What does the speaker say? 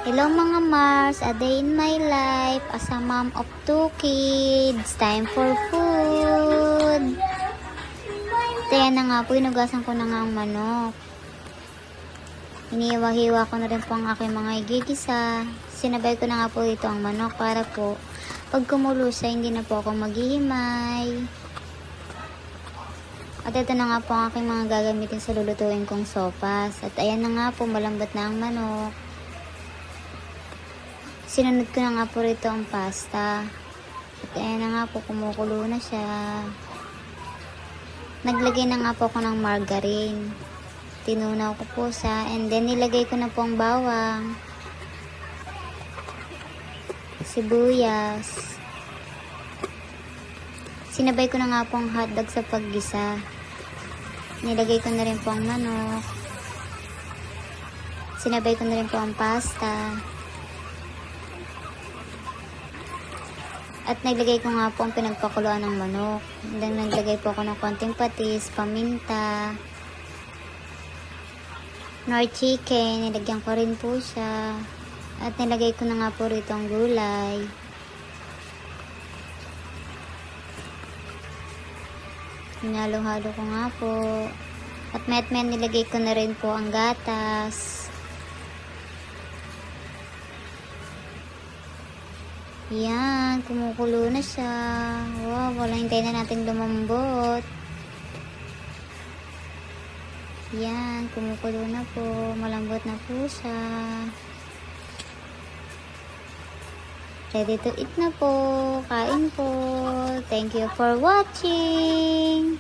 Hello mga Mars, a day in my life as a mom of 2 kids. Time for food. Kaya na nga po, inugasan ko na nga ang manok. Inihiwa-hiwa ko na rin po ang aking mga igigisa. Sinabay ko na nga po ito ang manok para po pag kumulo siya, hindi na po ako maghihimay. At ito na nga po ang aking mga gagamitin sa lulutuin kong sopas. At ayan na nga po, malambot na ang manok. Sinunod ko na nga po rito ang pasta. At ayan na nga po, kumukulo na siya. Naglagay na nga po ako ng margarine. Tinunaw ko po siya. And then nilagay ko na po ang bawang, sibuyas. Sinabay ko na nga po ang hotdog sa paggisa. Nilagay ko na rin po ang manok. Sinabay ko na rin po ang pasta. At naglagay ko nga po ang pinagpakuluan ng manok. Then naglagay po ako ng konting patis, paminta, nor chicken. Nilagyan ko rin po siya. At nilagay ko na nga po rito ang gulay. Hinalo-halo ko nga po. At met-met nilagay ko na rin po ang gatas. Yan, kumukulo na siya. Wow, wala, hintayin na natin lumambot. Yan, kumukulo na po. Malambot na po siya. Ready to eat na po. Kain po. Thank you for watching.